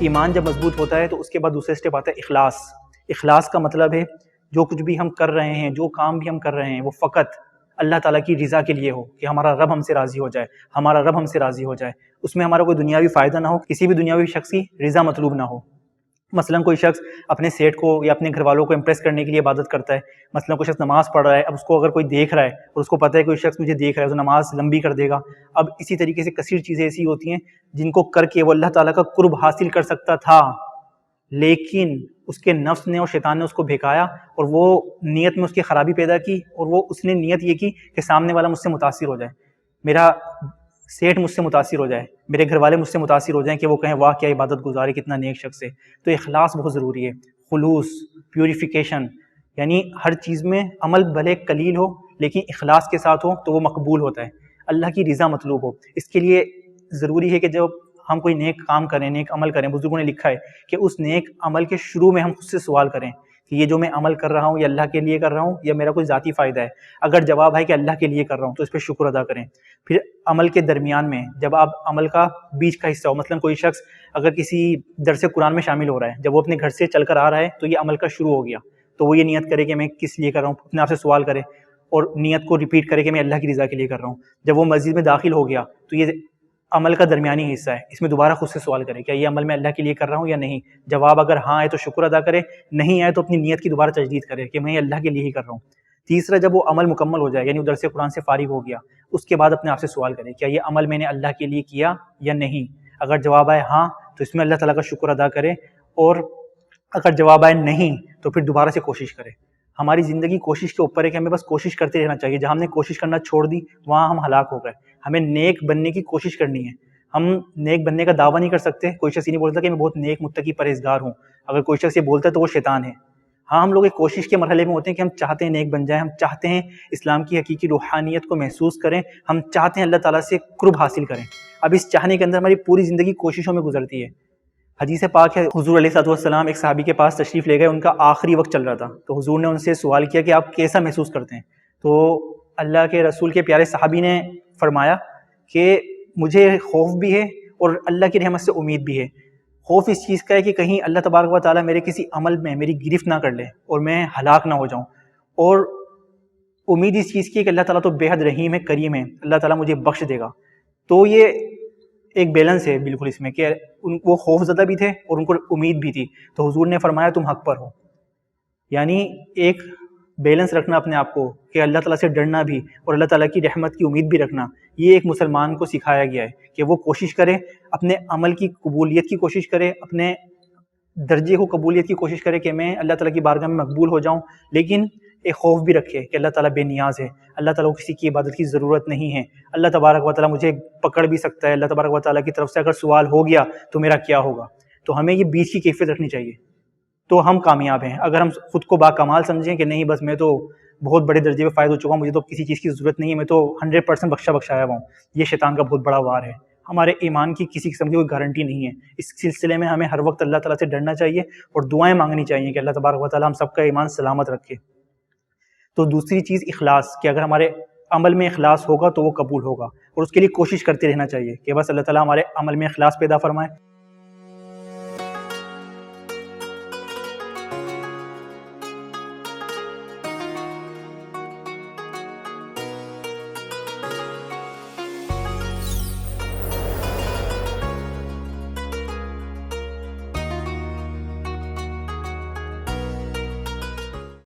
ایمان جب مضبوط ہوتا ہے تو اس کے بعد دوسرے اسٹیپ آتا ہے اخلاص. اخلاص کا مطلب ہے جو کچھ بھی ہم کر رہے ہیں، جو کام بھی ہم کر رہے ہیں، وہ فقط اللہ تعالیٰ کی رضا کے لیے ہو، کہ ہمارا رب ہم سے راضی ہو جائے، ہمارا رب ہم سے راضی ہو جائے. اس میں ہمارا کوئی دنیاوی فائدہ نہ ہو، کسی بھی دنیاوی شخص کی رضا مطلوب نہ ہو. مثلا کوئی شخص اپنے سیٹ کو یا اپنے گھر والوں کو امپریس کرنے کے لیے عبادت کرتا ہے. مثلا کوئی شخص نماز پڑھ رہا ہے، اب اس کو اگر کوئی دیکھ رہا ہے اور اس کو پتہ ہے کوئی شخص مجھے دیکھ رہا ہے تو نماز لمبی کر دے گا. اب اسی طریقے سے کثیر چیزیں ایسی ہوتی ہیں جن کو کر کے وہ اللہ تعالیٰ کا قرب حاصل کر سکتا تھا، لیکن اس کے نفس نے اور شیطان نے اس کو بہکایا اور وہ نیت میں اس کی خرابی پیدا کی، اور وہ اس نے نیت یہ کی کہ سامنے والا مجھ سے متاثر ہو جائے، میرا سیٹ مجھ سے متاثر ہو جائے، میرے گھر والے مجھ سے متاثر ہو جائیں کہ وہ کہیں واہ کیا عبادت گزار ہے، کتنا نیک شخص ہے. تو اخلاص بہت ضروری ہے، خلوص، پیوریفیکیشن. یعنی ہر چیز میں عمل بھلے قلیل ہو لیکن اخلاص کے ساتھ ہو تو وہ مقبول ہوتا ہے، اللہ کی رضا مطلوب ہو. اس کے لیے ضروری ہے کہ جب ہم کوئی نیک کام کریں، نیک عمل کریں، بزرگوں نے لکھا ہے کہ اس نیک عمل کے شروع میں ہم خود سے سوال کریں کہ یہ جو میں عمل کر رہا ہوں یہ اللہ کے لیے کر رہا ہوں یا میرا کوئی ذاتی فائدہ ہے. اگر جواب ہے کہ اللہ کے لیے کر رہا ہوں تو اس پہ شکر ادا کریں. پھر عمل کے درمیان میں جب آپ عمل کا بیچ کا حصہ ہو، مثلا کوئی شخص اگر کسی درس قرآن میں شامل ہو رہا ہے، جب وہ اپنے گھر سے چل کر آ رہا ہے تو یہ عمل کا شروع ہو گیا، تو وہ یہ نیت کرے کہ میں کس لیے کر رہا ہوں، اپنے آپ سے سوال کرے اور نیت کو ریپیٹ کرے کہ میں اللہ کی رضا کے لیے کر رہا ہوں. جب وہ مسجد میں داخل ہو گیا تو یہ عمل کا درمیانی حصہ ہے، اس میں دوبارہ خود سے سوال کرے کیا یہ عمل میں اللہ کے لیے کر رہا ہوں یا نہیں. جواب اگر ہاں ہے تو شکر ادا کرے، نہیں ہے تو اپنی نیت کی دوبارہ تجدید کرے کہ میں اللہ کے لیے ہی کر رہا ہوں. تیسرا، جب وہ عمل مکمل ہو جائے یعنی وہ درس قرآن سے فارغ ہو گیا، اس کے بعد اپنے آپ سے سوال کرے کیا یہ عمل میں نے اللہ کے لیے کیا یا نہیں. اگر جواب آئے ہاں تو اس میں اللہ تعالیٰ کا شکر ادا کرے، اور اگر جواب آئے نہیں تو پھر دوبارہ سے کوشش کرے. ہماری زندگی کوشش کے اوپر ہے کہ ہمیں بس کوشش کرتے رہنا چاہیے. جہاں ہم نے کوشش کرنا چھوڑ دی وہاں ہم ہلاک ہو گئے. ہمیں نیک بننے کی کوشش کرنی ہے. ہم نیک بننے کا دعویٰ نہیں کر سکتے. کوئی شخص یہ نہیں بولتا کہ میں بہت نیک متقی پرہیزگار ہوں. اگر کوئی شخص یہ بولتا ہے تو وہ شیطان ہے. ہاں، ہم لوگ ایک کوشش کے مرحلے میں ہوتے ہیں کہ ہم چاہتے ہیں نیک بن جائیں، ہم چاہتے ہیں اسلام کی حقیقی روحانیت کو محسوس کریں، ہم چاہتے ہیں اللہ تعالیٰ سے قرب حاصل کریں. اب اس چاہنے کے اندر ہماری پوری زندگی کوششوں میں گزرتی ہے. حدیث پاک ہے، حضور علیہ السلام ایک صحابی کے پاس تشریف لے گئے، ان کا آخری وقت چل رہا تھا، تو حضور نے ان سے سوال کیا کہ آپ کیسا محسوس کرتے ہیں. تو اللہ کے رسول کے پیارے صحابی نے فرمایا کہ مجھے خوف بھی ہے اور اللہ کی رحمت سے امید بھی ہے. خوف اس چیز کا ہے کہ کہیں اللہ تبارک و تعالیٰ میرے کسی عمل میں میری گرفت نہ کر لے اور میں ہلاک نہ ہو جاؤں، اور امید اس چیز کی ہے کہ اللہ تعالیٰ تو بے حد رحیم ہے، کریم ہے، اللہ تعالیٰ مجھے بخش دے گا. تو یہ ایک بیلنس ہے بالکل اس میں کہ وہ خوف زدہ بھی تھے اور ان کو امید بھی تھی. تو حضور نے فرمایا تم حق پر ہو. یعنی ایک بیلنس رکھنا اپنے آپ کو کہ اللہ تعالیٰ سے ڈرنا بھی اور اللہ تعالیٰ کی رحمت کی امید بھی رکھنا، یہ ایک مسلمان کو سکھایا گیا ہے کہ وہ کوشش کرے، اپنے عمل کی قبولیت کی کوشش کرے، اپنے درجے کو قبولیت کی کوشش کرے کہ میں اللہ تعالیٰ کی بارگاہ میں مقبول ہو جاؤں، لیکن ایک خوف بھی رکھے کہ اللہ تعالیٰ بے نیاز ہے، اللہ تعالیٰ کو کسی کی عبادت کی ضرورت نہیں ہے، اللہ تبارک و تعالیٰ مجھے پکڑ بھی سکتا ہے، اللہ تبارک و تعالیٰ کی طرف سے اگر سوال ہو گیا تو میرا کیا ہوگا. تو ہمیں یہ بیچ کی کیفیت رکھنی چاہیے تو ہم کامیاب ہیں. اگر ہم خود کو با کمال سمجھیں کہ نہیں بس میں تو بہت بڑے درجے پہ فائز ہو چکا ہوں، مجھے تو کسی چیز کی ضرورت نہیں ہے، میں تو 100% بخشایا ہوا ہوں، یہ شیطان کا بہت بڑا وار ہے. ہمارے ایمان کی کسی قسم کی کوئی گارنٹی نہیں ہے. اس سلسلے میں ہمیں ہر وقت اللہ تعالیٰ سے ڈرنا چاہیے اور دعائیں مانگنی چاہیے کہ اللہ تبارک و تعالیٰ ہم سب کا ایمان سلامت رکھے. تو دوسری چیز اخلاص، کہ اگر ہمارے عمل میں اخلاص ہوگا تو وہ قبول ہوگا، اور اس کے لیے کوشش کرتے رہنا چاہیے کہ بس اللہ تعالیٰ ہمارے عمل میں اخلاص پیدا فرمائے.